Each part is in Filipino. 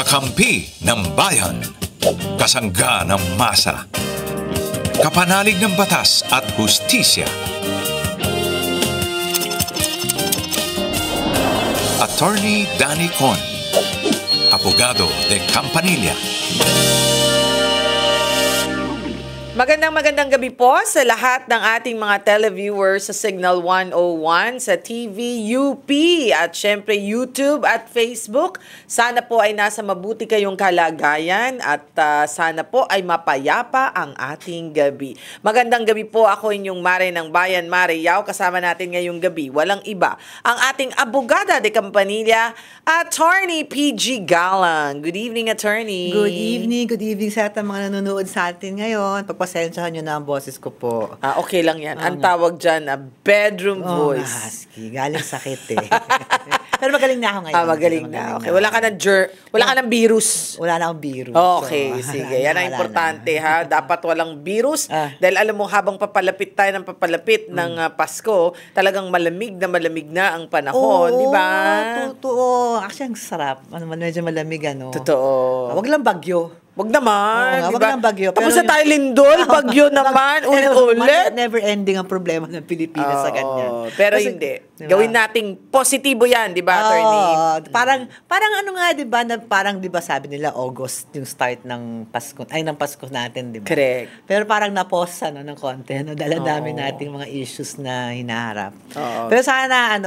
Kakampi ng bayan. Kasangga ng masa. Kapanalig ng batas at hustisya. Attorney Danny Con. Abogado de Campanilla. Magandang gabi po sa lahat ng ating mga televiewers sa Signal 101, sa TV, UP, at syempre YouTube at Facebook. Sana po ay nasa mabuti kayong kalagayan at sana po ay mapayapa ang ating gabi. Magandang gabi po, ako inyong Mare ng Bayan, Mare Yao. Kasama natin ngayong gabi, walang iba, ang ating abogada de Campanilla, Attorney PG Galang. Good evening, Attorney. Good evening sa lahat ng mga nanonood sa atin ngayon. Pagpasensyahan nyo na ang boses ko po. Okay lang yan. Ang tawag dyan, bedroom voice. Husky. Galing sakit eh. Pero magaling na ako ngayon. Magaling na. Okay. Wala ka ng virus. Wala na akong virus. Okay, sige. Yan ang importante ha. Dapat walang virus. Dahil alam mo, habang papalapit tayo ng papalapit ng Pasko, talagang malamig na ang panahon. Di ba? Totoo. Actually, ang sarap. Medyo malamig, ano. Totoo. Wag lang bagyo. Wag naman. Wag lang bagyo. Tapos na tayo lindol, bagyo naman, ulit-ulit. Never ending ang problema ng Pilipinas sa ganyan. Pero kasi, hindi. Diba? Gawin nating positibo yan, di ba, Attorney? Parang ano nga, di ba, parang di ba sabi nila August yung start ng Pasko, ng Pasko natin, di ba? Correct. Pero parang na-pause ng konti, dala dami nating mga issues na hinaharap. Pero sana,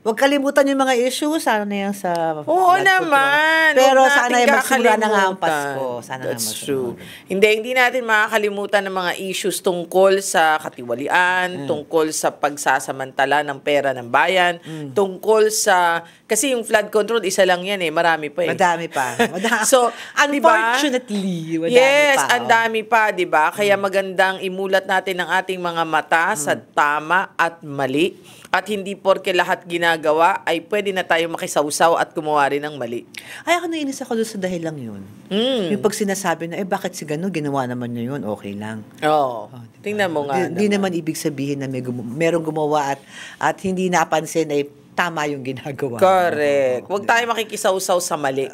huwag kalimutan yung mga issues, sana na yan sa... Oo naman. Pero sana ay magsimula na nga ang Pasko. That's true. Hindi natin makakalimutan ng mga issues tungkol sa katiwalian, tungkol sa pagsasamantala ng pera ng bayan, tungkol sa... Kasi yung flood control, isa lang yan eh. Marami pa eh. Madami pa. So, unfortunately, madami yes, pa. Ang dami pa, di ba? Kaya magandang imulat natin ang ating mga mata sa tama at mali. At hindi porke lahat ginagawa ay pwede na tayo makisawsaw at gumawa rin ng mali. Ay, ako nainis ako doon sa dahil lang yun. Yung pag sinasabi na, bakit si gano'n, ginawa naman niya yun, okay lang. Oo. Tingnan mo nga. Hindi naman ibig sabihin na merong gumawa at hindi napansin ay tama yung ginagawa. Correct. Huwag tayo makikisawsaw sa mali.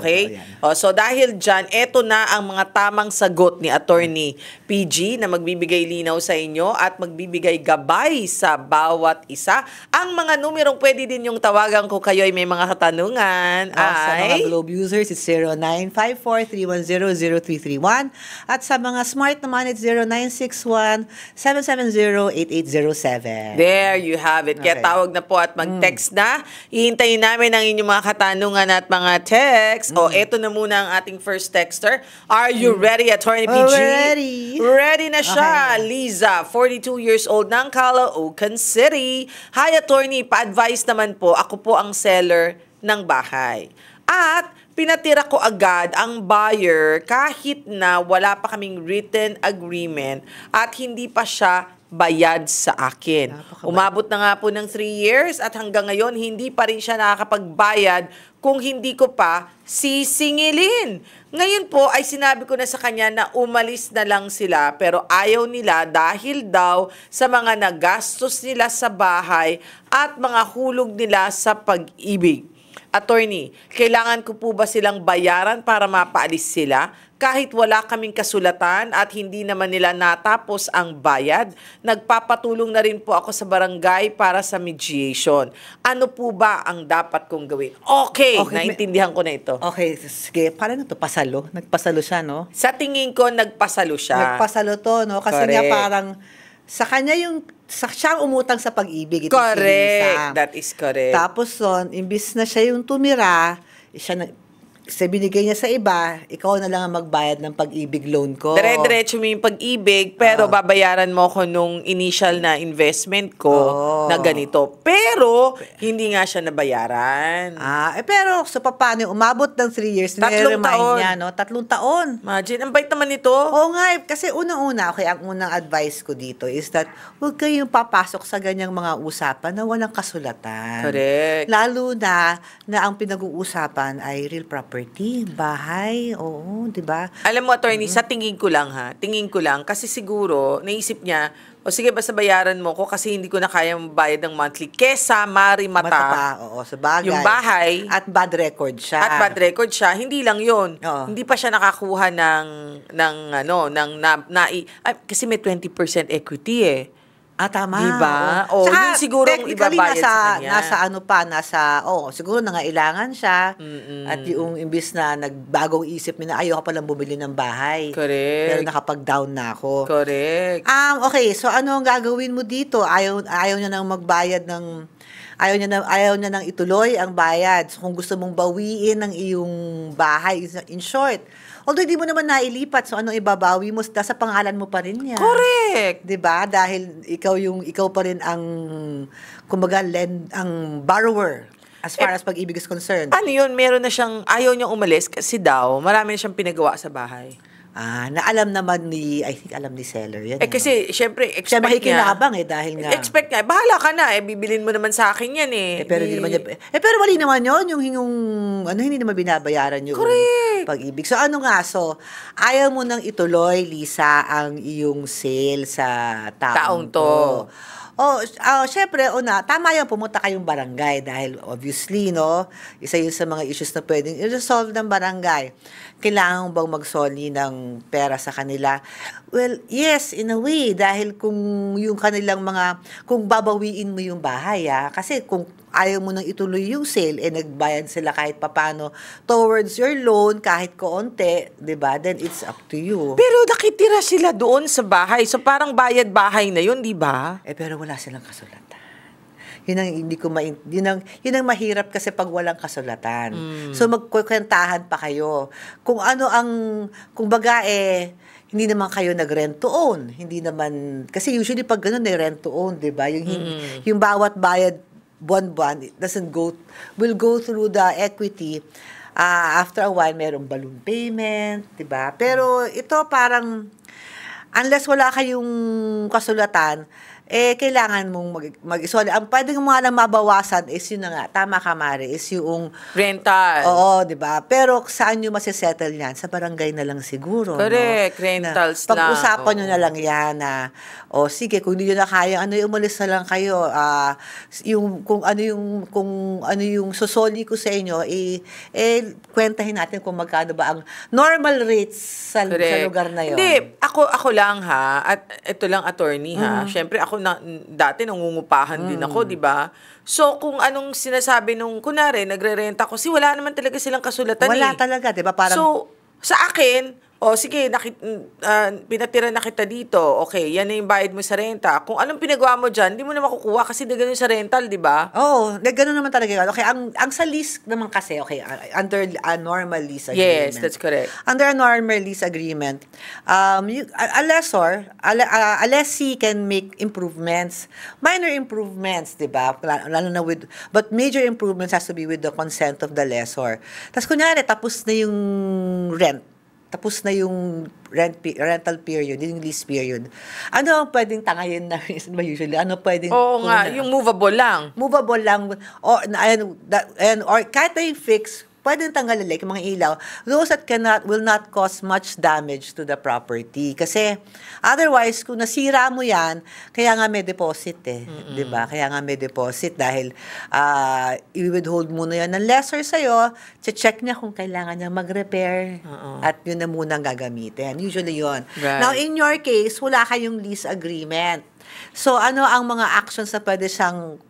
Okay? So dahil dyan, eto na ang mga tamang sagot ni Attorney PG na magbibigay linaw sa inyo at magbibigay gabay sa bawat isa. Ang mga numerong pwede din yung tawagan ko kayo ay may mga katanungan Sa mga Globe users, it's 0954-310-0331 at sa mga smart naman, it's 0961-770-8807. There you have it. Kaya tawag na po at text na. Ihintayin namin ang inyong mga katanungan at mga text. Eto na muna ang ating first texter. Are you ready, Attorney PG? Ready. Ready na siya. Okay. Liza, 42 years old ng Caloocan City. Hi, Attorney. Pa-advise naman po. Ako po ang seller ng bahay. At pinatira ko agad ang buyer kahit na wala pa kaming written agreement at hindi pa siya bayad sa akin. Umabot na nga po ng 3 years at hanggang ngayon hindi pa rin siya nakakapagbayad kung hindi ko pa sisingilin. Ngayon po ay sinabi ko na sa kanya na umalis na lang sila pero ayaw nila dahil daw sa mga nagastos nila sa bahay at mga hulog nila sa pag-ibig. Attorney, kailangan ko po ba silang bayaran para mapaalis sila? Kahit wala kaming kasulatan at hindi naman nila natapos ang bayad, nagpapatulong na rin po ako sa barangay para sa mediation. Ano po ba ang dapat kong gawin? Okay, naintindihan ko na ito. Okay, sige. Paano ito? Pasalo? Nagpasalo siya, no? Sa tingin ko, nagpasalo siya. Nagpasalo to, no? Kasi nga parang sa kanya siya umutang sa pag-ibig. Correct. That is correct. Tapos imbis na siya yung tumira, binigay niya sa iba, ikaw na lang ang magbayad ng pag-ibig loan ko. Dire-diretso mo yung pag-ibig, pero babayaran mo ko nung initial na investment ko na ganito. Pero, hindi nga siya nabayaran. Pero, so paano, umabot ng 3 years, 3 taon. niya, no? 3 taon. Imagine, ang bait naman ito. Oo nga, kasi unang-una, ang unang advice ko dito is that, huwag kayong papasok sa ganyang mga usapan na walang kasulatan. Correct. Lalo na ang pinag-uusapan ay real property, bahay, di ba? Alam mo, Attorney, sa tingin ko lang kasi siguro, naisip niya, o sige, basta bayaran mo ko kasi hindi ko na kaya bayad ng monthly. Kesa Mata mata, pa, oo, sa bagay. yung bahay, At bad record siya. at bad record siya, hindi lang yun. Oo. Hindi pa siya nakakuha kasi may 20% equity eh. Tama. Diba? Oo. Yun siguro ang technically, ibabayad sa kanya. siguro nangailangan siya. At yung imbis na nagbagong isip na ayaw ka palang bumili ng bahay. Correct. Pero nakapag-down na ako. Correct. Okay, so ano ang gagawin mo dito? Ayaw niya nang magbayad ng ayaw niya nang ituloy ang bayad. So, kung gusto mong bawiin ang iyong bahay, in short, although hindi mo naman nailipat, so anong ibabawi mo? Nasa pangalan mo pa rin yan. Correct. 'Di ba? Dahil ikaw pa rin ang kumbaga ang borrower as far as pag-ibig is concerned. Ano yun, meron na siyang, ayaw niyang umalis kasi daw, marami na siyang pinagawa sa bahay. Na alam naman I think alam ni seller yan. Kasi, syempre, siya expect niya. makikinabang dahil nga. Expect niya, bahala ka na, bibilin mo naman sa akin yan eh. Pero hindi naman niya, pero mali naman yun, hindi naman binabayaran yung Correct. pag-ibig. So so, ayaw mo nang ituloy, Lisa, ang iyong sale sa taong to. Syempre, tama yan, pumunta kayong barangay dahil obviously, isa yun sa mga issues na pwedeng i-resolve ng barangay. Kailangan bang magsoli ng pera sa kanila? Well, yes, in a way, dahil kung kung babawiin mo yung bahay, kasi kung ayaw mo nang ituloy yung sale, nagbayad sila kahit papano towards your loan, kahit koonte, diba? Then it's up to you. Pero nakitira sila doon sa bahay. So parang bayad bahay na yun, di ba? Pero wala silang kasulatan. Yun ang mahirap kasi pag walang kasulatan. So magkukwentahan pa kayo. Kung baga hindi naman kayo nag-rent to own. Hindi naman, kasi usually pag ganun rent to own, di ba? Yung bawat bayad buwan-buwan, it will go through the equity. After a while, merong balloon payment, di ba? Pero ito parang, unless wala kayong kasulatan, kailangan mong mag-isoli. Ang pwedeng mga lang mabawasan is yun na nga, tama ka, Mari, is yung rental. Oo, di ba? Pero saan nyo masisettle yan? Sa barangay na lang siguro. Correct, rentals lang. Pag-usapan nyo na lang yan na, sige, kung hindi nyo na kaya, umalis na lang kayo. Kung ano yung susoli ko sa inyo, kwentahin natin kung magkano ba ang normal rates sa lugar na yun. Hindi, ako lang at ito lang attorney Siyempre ako dati nangungupahan din ako, di ba? So, kung anong sinasabi kunwari, nagre-renta ko, wala naman talaga silang kasulatan. Wala talaga, di ba? So, sa akin, sige, pinatira na kita dito. Okay, yan na yung bayad mo sa renta. Kung anong pinagawa mo dyan, hindi mo na makukuha kasi na ganun sa rental, di ba? Ganun naman talaga. Okay, ang sa lease naman kasi, under a normal lease agreement. Yes, that's correct. Under a normal lease agreement, a lessee can make improvements, minor improvements, di ba? Lalo na but major improvements has to be with the consent of the lessor. Tapos kunyari, tapos na yung rent. Tapos na yung rental period, yung lease period. Ano ang pwedeng tangayin na usually? Ano pwedeng... Oo nga, yung movable lang. Movable lang. Or kahit na yung fix, pwedeng tanggalin like mga ilaw. Those that will not cause much damage to the property. Kasi otherwise, kung nasira mo yan, kaya nga may deposit di ba? Kaya nga may deposit dahil i-withhold muna yan ng lessor sa'yo, check niya kung kailangan niya mag-repair at yun na muna gagamitin. Usually yun. Right. Now, in your case, wala kayong lease agreement. So, ano ang mga actions na pwede siyang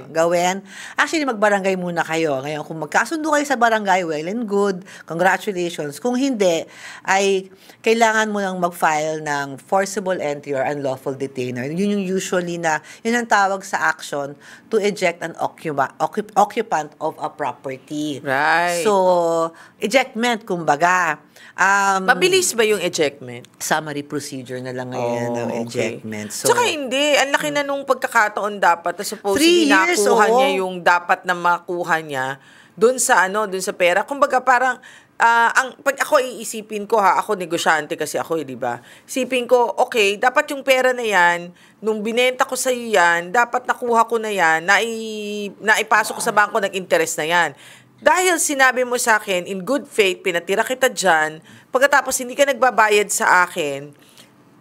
gawin? Actually, magbarangay muna kayo. Ngayon, kung magkasundo kayo sa barangay, well and good. Congratulations. Kung hindi, ay kailangan mo nang mag-file ng forcible entry or unlawful detainer. Yun yung usually yun ang tawag sa action to eject an occupant of a property. Right. So, ejectment, kumbaga. Mabilis ba yung ejectment? Summary procedure na lang ngayon ng ejectment. So, tsaka hindi. Ang laki na nung pagkakataon dapat. Supposedly, nakuha niya yung dapat na makuha niya dun sa pera. Kumbaga, parang, pag ako iisipin ko ako negosyante kasi ako di ba? Isipin ko, okay, dapat yung pera na yan, nung binenta ko sa iyo yan, dapat nakuha ko na yan, naipasok ko sa bangko ng interest na yan. Dahil sinabi mo sa akin, in good faith, pinatira kita dyan, pagkatapos hindi ka nagbabayad sa akin,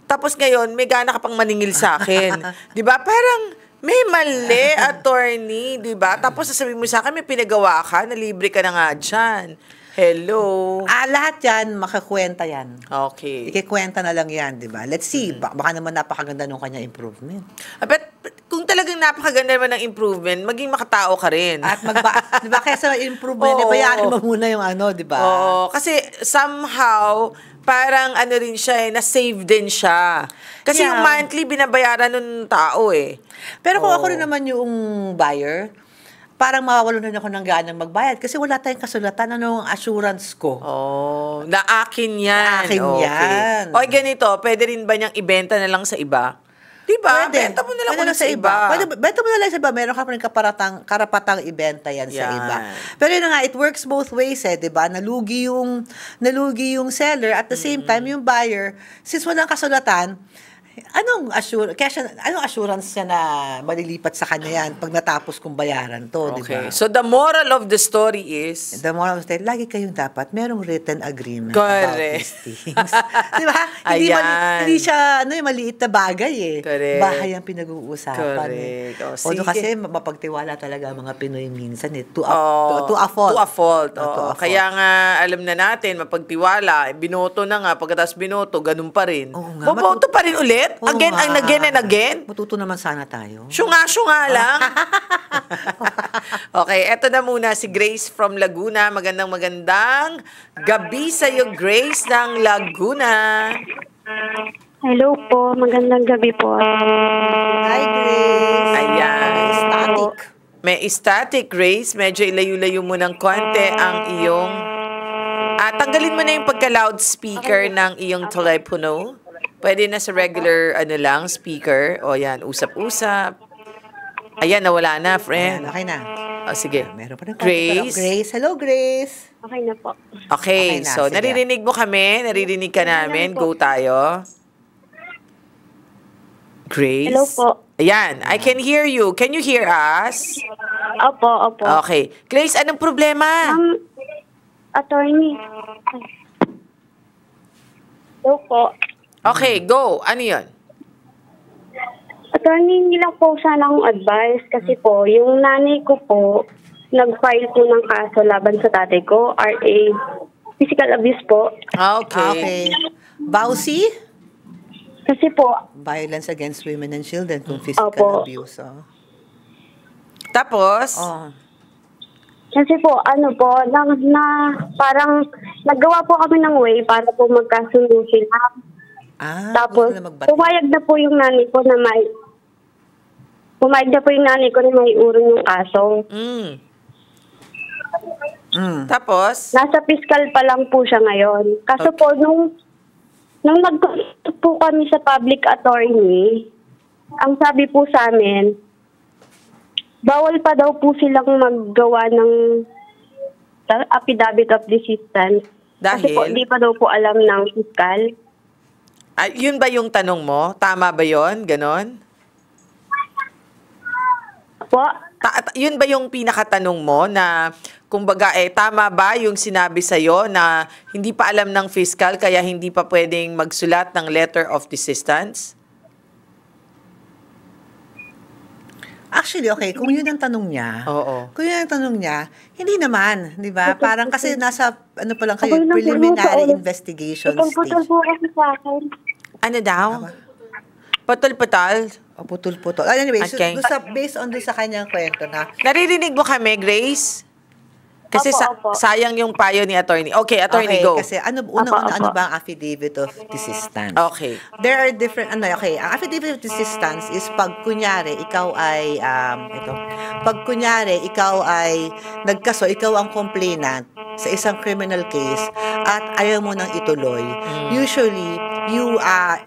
Tapos ngayon, may gana ka pang maningil sa akin. Di ba? Parang may mali, attorney. Di ba? Tapos sasabihin mo sa akin, may pinagawa ka, na libre ka na nga dyan. Hello? Lahat yan, makakwenta yan. Okay. Ikikwenta na lang yan, di ba? Let's see, baka naman napakaganda nung kanya improvement. But kung talagang napakaganda naman ng improvement, maging makatao ka rin. At di ba, kaya sa improvement, Oo. bayaran mo muna yung ano, di ba? Oo, kasi somehow, parang ano rin siya na-save din siya. Kasi Yeah. yung monthly, binabayaran ng tao eh. Pero kung Oo. ako rin naman yung buyer, parang mawawalan na ako ng ganang magbayad kasi wala tayong kasulatan anong assurance ko. Oh, na akin yan. Na akin yan. O ganito, pwede rin ba niyang ibenta na lang sa iba? Diba? Pwede. Benta mo na lang Pwede ulit sa iba. Benta mo na lang sa iba. Meron ka pa rin karapatang ibenta yan sa Yan. iba. Pero yun na nga, it works both ways di ba? Nalugi yung seller at the same time yung buyer, since walang kasulatan, anong assurance niya na malilipat sa kanya yan pag natapos kong bayaran to, di Okay. ba? So the moral of the story is, The moral of the story, lagi kayong dapat merong written agreement Correct. about these things. Di ba? Ayan. Hindi siya maliit na bagay eh. Correct. Bahay ang pinag-uusapan. Correct. O, Although sige. kasi mapagtiwala talaga ang mga Pinoy minsan eh. To oh, a fault. To a fault. To Oo. a fault. Kaya nga, alam na natin, mapagtiwala, binoto na nga, pagkatapos binoto, ganun pa rin. Oo nga, Boboto pa rin ulit? Oo Again, nga. again and again? Matuto naman sana tayo. Syunga lang. Okay, eto na muna si Grace from Laguna. Magandang gabi sa'yo, Grace ng Laguna. Hello po, magandang gabi po. Hi, Grace. Ayan. Static. May static, Grace. Medyo ilayo-layo mo ng konti ang iyong... tanggalin mo na yung pagka-loudspeaker ng iyong telepono. Pwede na sa regular, speaker. O yan, usap-usap. Ayan, nawala na, Ayan, friend. okay na. O, sige. Meron pa rin Grace? Grace. Hello, Grace. Okay na po. Okay, Okay na, so sige. naririnig mo kami, naririnig ka namin. Go tayo. Grace? Hello po. Ayan, I can hear you. Can you hear us? Opo. Okay. Grace, anong problema? Attorney. Hello po. Okay, go. Ano yun? Attorney, hindi lang po sana akong advice kasi po, yung nanay ko po, nag-file po ng kaso laban sa tatay ko, RA, physical abuse po. Okay. Bawsi? Kasi po, Violence against women and children kung physical Opo. abuse. Oh. Tapos? kasi po, parang naggawa po kami ng way para po magkasundo sila. Tapos, gusto na magbati. pumayag na po yung nanay ko na may urong yung kaso. Tapos? Nasa fiscal pa lang po siya ngayon. Kaso po, nung nag-contact po kami sa public attorney, ang sabi po sa amin, bawal pa daw po silang maggawa ng affidavit of desistance. Kasi po, Dahil? di pa daw po alam ng fiscal. Yun ba yung tanong mo? Tama ba yun? Ganon? Po, Yun ba yung pinakatanong mo na kumbaga tama ba yung sinabi sa'yo na hindi pa alam ng fiscal kaya hindi pa pwedeng magsulat ng letter of desistance? Actually, okay, kung yun ang tanong niya, Oo. kung yun ang tanong niya, hindi naman, di ba? Parang kasi nasa, pa lang kayo, Okay lang po, preliminary ulit. investigation putol-putol stage. po kasi sa akin. Ano daw? Patol-patal? O, putol-putol. Anyway, Okay. based on doon sa kanyang kwento na, Naririnig mo kami, Grace? Kasi Opo. sayang yung payo ni attorney. Okay, attorney, go. Kasi unang-una, Opo. ano ba ang affidavit of desistance? Okay. There are different, ang affidavit of desistance is pag kunyari, ikaw ay, nagkaso, ikaw ang complainant sa isang criminal case at ayaw mo nang ituloy. Usually, you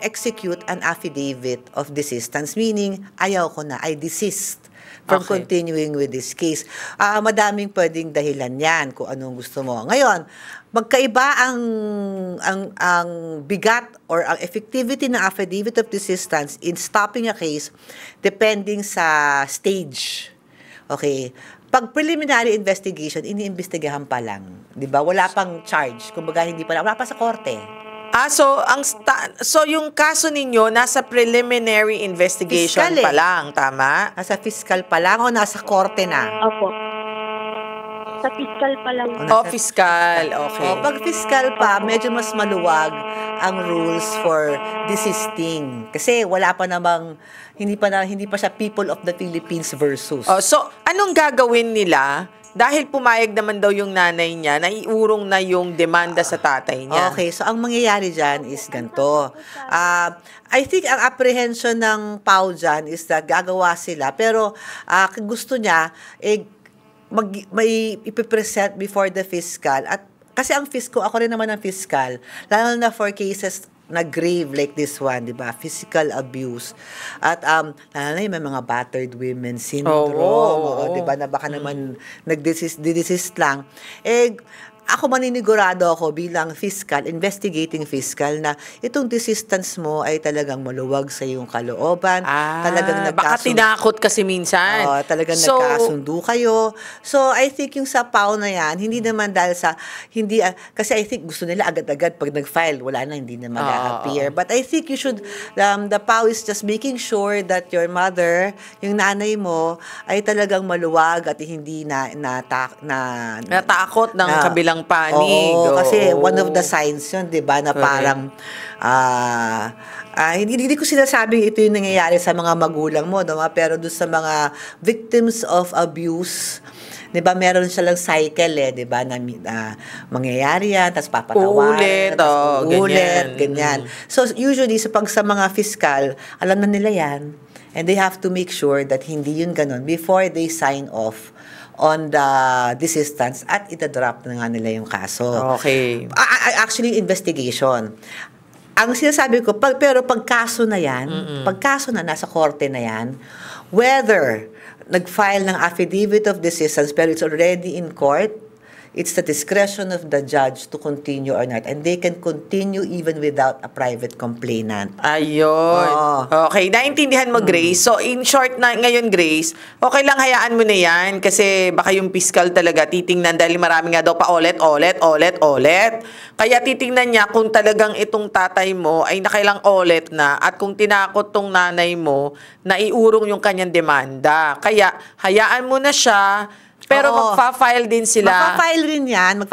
execute an affidavit of desistance, meaning, ayaw ko na, I desist from Okay. continuing with this case. Madaming pwedeng dahilan yan kung anong gusto mo. Ngayon, magkaiba ang bigat or ang effectivity ng affidavit of desistance in stopping a case depending sa stage. Okay. Pag preliminary investigation, iniimbestigahan pa lang. 'Di ba? Wala pang charge. Kumbaga, wala pa sa korte. So yung kaso ninyo nasa preliminary investigation Fiscal pa lang, tama? Nasa fiscal pa lang o nasa korte na? Opo. Sa fiscal pa lang. Fiscal. Okay. O, pag fiscal pa, medyo mas maluwag ang rules for desisting. Kasi wala pa namang, hindi pa siya People of the Philippines versus. So anong gagawin nila? Dahil pumayag naman daw yung nanay niya, naiurong na yung demanda sa tatay niya. Okay, so ang mangyayari dyan is ganito. I think ang apprehension ng PAO dyan is that gagawa sila, pero gusto niya, may ipipresent before the fiscal. At kasi ang fiscal, ako rin naman ang fiscal, lalo na for cases na grave like this one, di ba? Physical abuse. At lalo na yung may mga battered women syndrome, di ba? Na baka naman nag-desist lang. Ako maninigurado ako bilang fiscal, investigating fiscal, na itong desistance mo ay talagang maluwag sa iyong kalooban. Talagang baka tinakot kasi minsan. Talagang nagkasundo kayo. So, I think yung sa PAO na yan, hindi naman dahil sa, kasi I think gusto nila agad-agad pag nag-file, wala na, hindi na mag-appear. But I think you should, the PAO is just making sure that your mother, yung nanay mo, ay talagang maluwag at hindi natakot ng kabilang panig. Kasi one of the signs yun, di ba, na parang, hindi ko sinasabing ito yung nangyayari sa mga magulang mo, no? Pero doon sa mga victims of abuse, di ba, meron siya lang cycle, di ba, na mangyayari yan, tapos papatawarin, ulit, ganyan. So, usually, sa mga fiscal, alam na nila yan, and they have to make sure that hindi yun ganun before they sign off on the desistance at itadrop na nga nila yung kaso. Okay. Actually, investigation. Ang sinasabi ko, pero pag kaso na yan, pag kaso na nasa korte na yan, whether nag-file ng affidavit of desistance pero it's already in court, it's the discretion of the judge to continue or not. And they can continue even without a private complainant. Ayun. Okay, naintindihan mo, Grace. So, in short na ngayon, Grace, okay lang hayaan mo na yan kasi baka yung fiscal talaga titingnan dahil marami nga daw pa ulit. Kaya titingnan niya kung talagang itong tatay mo ay nakailang ulit na at kung tinakot tong nanay mo na iurong yung kanyang demanda. Kaya hayaan mo na siya. Pero magpa-file din sila. Magpa-file rin yan.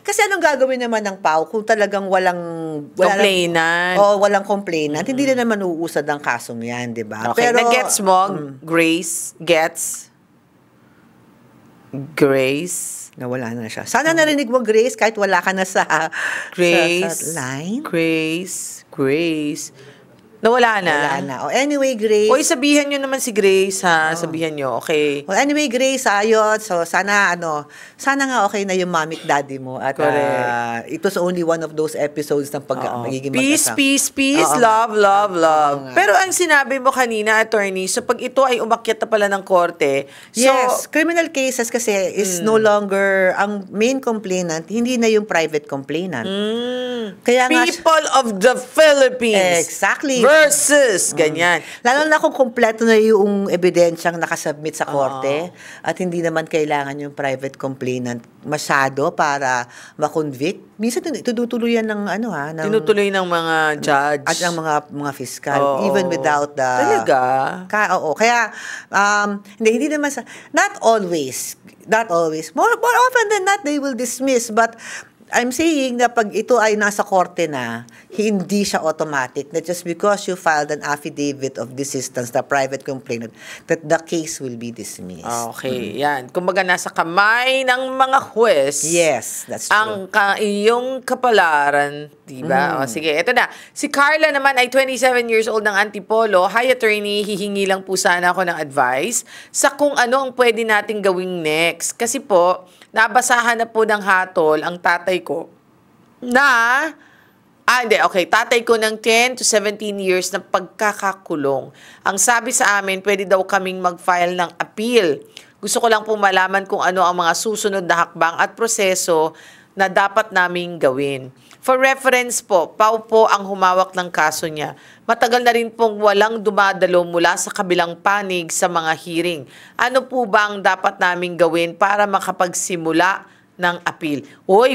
Kasi anong gagawin naman ng PAO kung talagang walang complainant? Walang complainant. Hindi na naman uusad ang kasong yan, di ba? Okay, na-gets mo, Grace? Grace? Nawala na siya. Sana narinig mo, Grace, kahit wala ka na sa line. Grace. Nawala na. Wala na. Anyway, Grace. Sabihan nyo naman si Grace, ha? Sabihan nyo, okay. Anyway, Grace, ayun. So, sana nga okay na yung mommy at daddy mo. At it was only one of those episodes ng magiging mag-asa. Peace, love. Pero ang sinabi mo kanina, attorney, so pag ito ay umakyat na pala ng korte, yes, criminal cases kasi is no longer, ang main complainant, hindi na yung private complainant. Kaya People of the Philippines. Exactly. Versus, ganyan. Lalo na kung kompleto na yung ebidensyang nakasubmit sa korte at hindi naman kailangan yung private complainant masyado para ma-convict. Minsan tutuloy yan ng tinutuloy ng mga judge. At ang mga fiscal. Even without the... Talaga? Kaya, hindi naman not always. More often than not, they will dismiss. But I'm saying na pag ito ay nasa korte na, hindi siya automatic na just because you filed an affidavit of desistance, the private complainant, that the case will be dismissed. Okay, yan. Kumbaga nasa kamay ng mga huwes. Yes, that's true. Ang iyong kapalaran, diba? Sige, eto na. Si Carla naman ay 27 years old ng Antipolo. Hi, attorney. Hihingi lang po sana ako ng advice sa kung ano ang pwede nating gawing next. Kasi po, nabasahan na po ng hatol ang tatay ko na, tatay ko ng 10 to 17 years na pagkakakulong. Ang sabi sa amin, pwede daw kaming mag-file ng appeal. Gusto ko lang po malaman kung ano ang mga susunod na hakbang at proseso na dapat naming gawin. For reference po, PAO po ang humawak ng kaso niya. Matagal na rin pong walang dumadalo mula sa kabilang panig sa mga hearing. Ano po ba ang dapat naming gawin para makapagsimula ng appeal?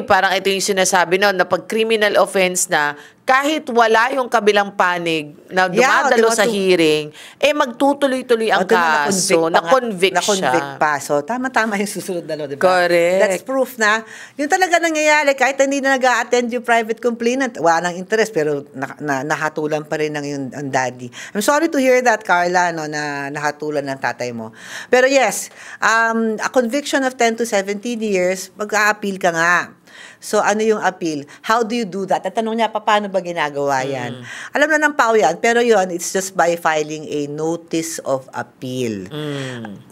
Parang ito yung sinasabi na pag criminal offense na, kahit wala yung kabilang panig na dumadalo sa hearing, magtutuloy-tuloy ang kaso, na-convict Na-convict pa. So, tama-tama yung susunod na law, di ba? Correct. That's proof na yun talaga nangyayari. Kahit hindi na nag-a-attend yung private complainant, wala nang interest, pero nahatulan pa rin ng ang daddy. I'm sorry to hear that, Carla, no, na nahatulan ng tatay mo. Pero yes, a conviction of 10 to 17 years, mag-a-appeal ka nga. So, ano yung appeal? How do you do that? At tanong niya, paano ba ginagawa yan? Alam na ng PAO yan, pero yun, it's just by filing a notice of appeal.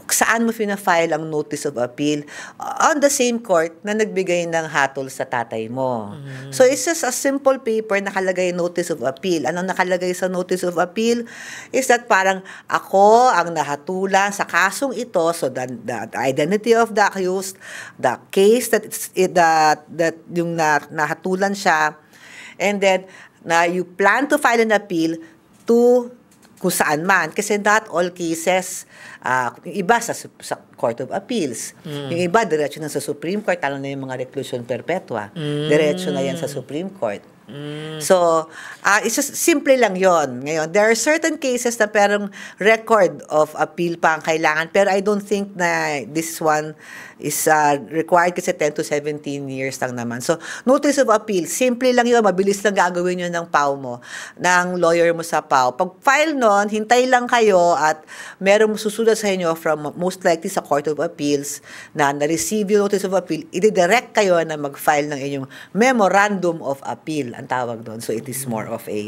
Saan mo fina-file ang notice of appeal? On the same court na nagbigay ng hatol sa tatay mo. So, it's just a simple paper nakalagay notice of appeal. Anong nakalagay sa notice of appeal? Is that parang ako ang nahatulan sa kasong ito, so the identity of the accused, the case that yung nahatulan siya, and then you plan to file an appeal to kung saan man. Kasi not all cases, yung iba sa Court of Appeals. Yung iba, diretso na sa Supreme Court, talo na yung mga reclusion perpetua. Diretso na yan sa Supreme Court. So, it's just simple lang yon. Ngayon, there are certain cases na parang record of appeal pa ang kailangan, pero I don't think na this one is required kasi 10 to 17 years lang naman. So, notice of appeal, simple lang yun, mabilis lang gagawin yun ng PAO mo, ng lawyer mo sa PAO. Pag file nun, hintay lang kayo at merong susunod sa inyo from most likely sa Court of Appeals na na-receive yung notice of appeal, i-direct kayo na mag-file ng inyong memorandum of appeal ang tawag doon. So, it is more of a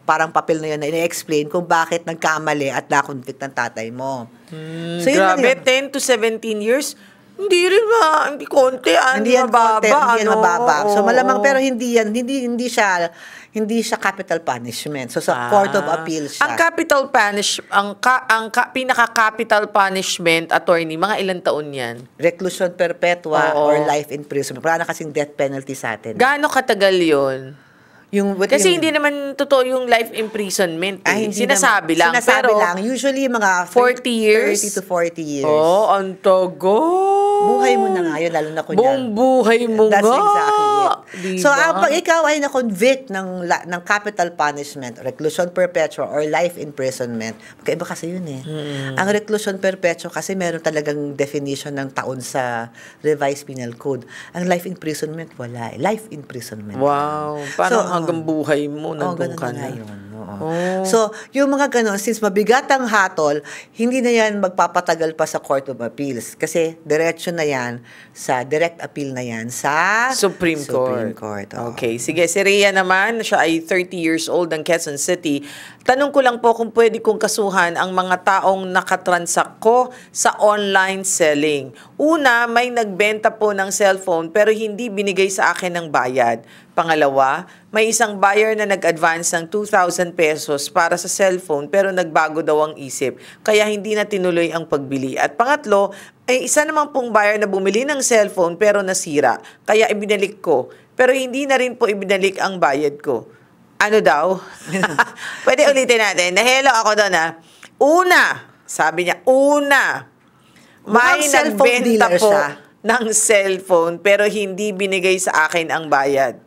parang papel na yun na ina-explain kung bakit nagkamali at na-convict ng tatay mo. So, grabe, 10 to 17 years, hindi konti, hindi mababa. So, malamang, pero hindi siya capital punishment. So, sa Court of Appeals siya. Ang pinaka-capital punishment, attorney, mga ilang taon yan? Reclusion perpetua or life imprisonment. Wala na kasing death penalty sa atin. Gaano katagal yun? Kasi hindi naman totoo yung life imprisonment. Sinasabi lang. Sinasabi lang. Usually, mga 40 years? 30 to 40 years. Ang tagal. Buhay mo na nga yun, lalo na kunyari. Buong buhay mo That's nga. exactly it. Diba? So, pag ikaw ay na-convict ng capital punishment, reclusion perpetua or life imprisonment, magkaiba kasi yun eh. Ang reclusion perpetua kasi meron talagang definition ng taon sa revised penal code. Ang life imprisonment, wala eh. Life imprisonment. Wow. Parang hanggang buhay mo, nandun ka na. So, yung mga ganon, since mabigat ang hatol, hindi na yan magpapatagal pa sa Court of Appeals. Kasi diretso na yan sa direct appeal na yan sa Supreme Court. Okay. Sige, si Rhea naman, siya ay 30 years old ng Quezon City. Tanong ko lang po kung pwede kong kasuhan ang mga taong nakatransak ko sa online selling. Una, may nagbenta po ng cellphone pero hindi binigay sa akin ng bayad. Pangalawa, may isang buyer na nag-advance ng 2,000 pesos para sa cellphone pero nagbago daw ang isip, kaya hindi na tinuloy ang pagbili. At pangatlo, ay isa naman pong buyer na bumili ng cellphone pero nasira, kaya ibinalik ko. Pero hindi na rin po ibinalik ang bayad ko. Ano daw? Pwede ulitin natin. Nahelo ako doon ha. Una, sabi niya, may nagbenta po ng cellphone pero hindi binigay sa akin ang bayad.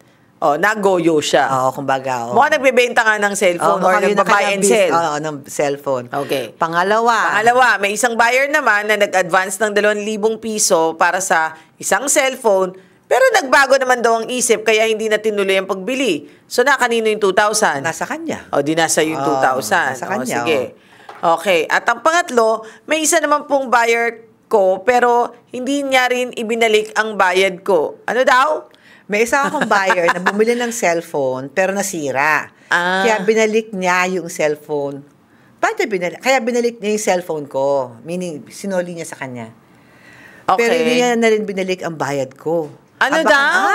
Nagoyo siya. Kumbaga. Mukhang nagbebenta nga ng cellphone or nagpa-buy and sell. Ng cellphone. Okay. Pangalawa, may isang buyer naman na nag-advance ng 2,000 piso para sa isang cellphone, pero nagbago naman daw ang isip kaya hindi na tinuloy ang pagbili. So, kanino yung 2,000? Nasa kanya. Di nasa yung 2,000. Nasa kanya. Sige. Okay. At ang pangatlo, may isa naman pong buyer ko, pero hindi niya rin ibinalik ang bayad ko. Ano daw? May isa akong buyer na bumili ng cellphone pero nasira. Kaya binalik niya yung cellphone. Kaya binalik niya yung cellphone ko. Meaning, sinoli niya sa kanya. Okay. Pero hindi niya na rin binalik ang bayad ko. Ano daw?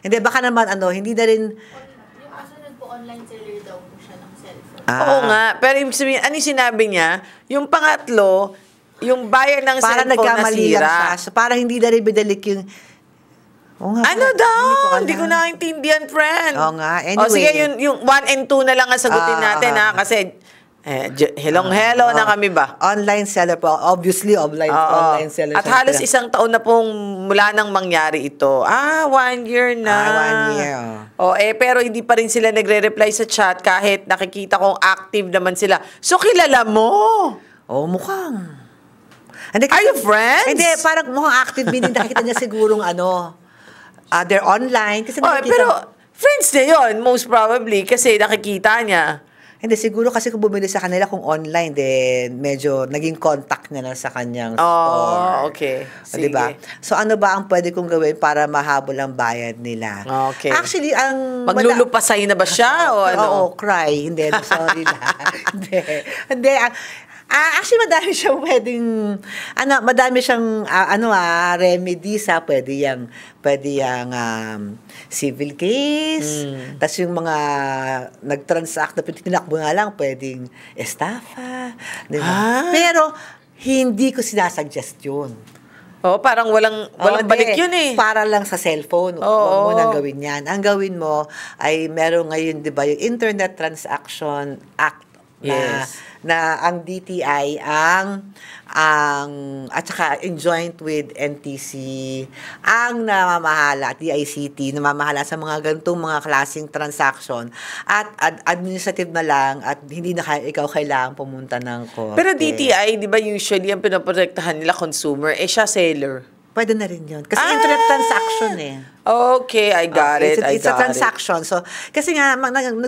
Hindi, baka naman hindi na rin. Yung kasunod po, online seller daw po siya ng cellphone. Oo nga. Pero ibig sabihin, ano yung sinabi niya? Yung pangatlo, yung buyer ng para cellphone nasira. So, para hindi na rin binalik yung. Ano daw? Hindi ko naintindihan, friend. Oo nga. Anyway. Sige, yung 1 and 2 na lang ang sagutin natin, ha? Kasi, Hello na kami ba? Online seller po. Obviously, online seller. At halos isang taon na pong mula nang mangyari ito. 1 year na. 1 year. Pero hindi pa rin sila nagre-reply sa chat kahit nakikita kong active naman sila. So, kilala mo? Mukhang. Hindi, Are you friends? Hindi, parang mukhang active, meaning nakikita niya sigurong they're online. Kasi pero friends niya yun, most probably, kasi nakikita niya. Hindi, siguro kasi kung bumili sa kanila kung online, then medyo naging contact niya na sa kanyang store. Okay. Sige. Diba? So, ano ba ang pwede kong gawin para mahabol ang bayad nila? Okay. Actually, Maglulupasay na ba siya o ano? Oo, cry. Hindi, sorry na. Hindi. Actually, madami siyang madami siyang remedies pwede yang civil case, tas yung mga nag-transact na tinakbo nga lang, pwedeng estafa, di ba? Pero, hindi ko sinasuggest yun. Parang walang balik yun eh. Para lang sa cellphone. Huwag mo nang gawin yan. Ang gawin mo ay meron ngayon, di ba, yung Internet Transaction Act na ang DTI at saka joint with NTC ang namamahala at DICT namamahala sa mga ganitong mga klaseng transaction at administrative na lang at hindi na ikaw kailangan pumunta ng korte. Pero DTI, di ba usually ang pinoprotektahan nila consumer, siya seller? Pwede na rin yun. Kasi internet transaction Okay, I got it. It's a transaction. So, kasi nga,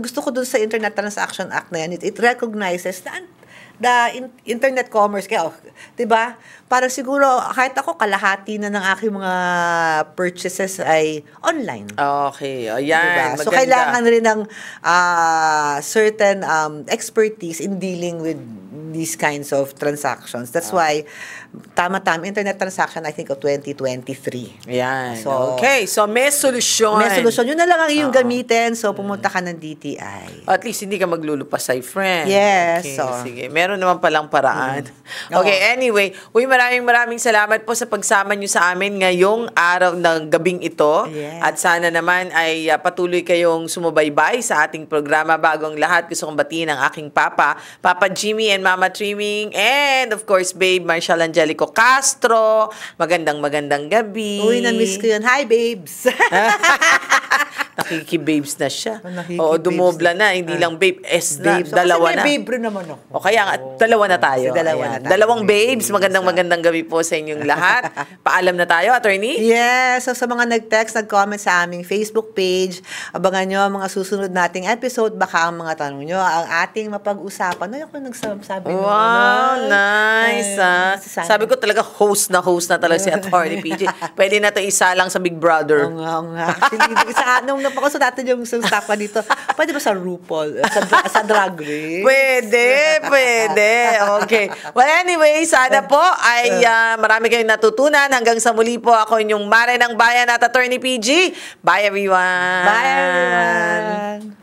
gusto ko dun sa Internet Transaction Act na yan, it recognizes the internet commerce. Kaya, di ba? Parang siguro, kahit ako, kalahati na ng aking mga purchases ay online. Okay, ayan. Diba? So, kailangan rin ng certain expertise in dealing with these kinds of transactions. That's why, tama-tama, internet transaction, I think, of 2023. Ayan. Okay, so may solusyon. May solusyon. Yun na lang ang iyong gamitin. So, pumunta ka ng DTI. At least, hindi ka maglulupasay, friend. Yes. Okay, sige. Meron naman palang paraan. Okay, anyway. Maraming salamat po sa pagsama nyo sa amin ngayong araw ng gabing ito. Yes. At sana naman ay patuloy kayong sumubaybay sa ating programa. Bago ang lahat, gusto kong batiin ang aking Papa Jimmy and Mama Trimming, and of course, babe, Marshall Angelico Castro. Magandang gabi. Uy, na-miss ko yun. Hi, babes! Nakiki-babes na siya. Nakiki-babes dumobla na. Hindi lang babe, S na. Babes. Dalawa kasi na. may babe rin naman ako. O kaya nga, dalawa na tayo. Dalawa na tayo. Dalawang babes. Magandang gabi po sa inyong lahat. Paalam na tayo, attorney? Yes. So, sa mga nag-text, nag-comment sa aming Facebook page, abangan nyo ang mga susunod nating episode. Baka ang mga tanong nyo, ang ating mapag-usapan. Ay, ako nagsabi nyo. Wow, nice. Sabi ko talaga, host na talaga si Attorney PJ. Pwede na ito isa lang sa Big Brother. Oo nga. Actually, nung napakaso natin yung usapan dito, pwede ba sa RuPaul? Sa Drag Race? Pwede. Okay. Well, anyway, sana po ay marami kayong natutunan. Hanggang sa muli po, ako inyong Mare ng Bayan at Attorney PG. Bye, everyone. Bye, everyone.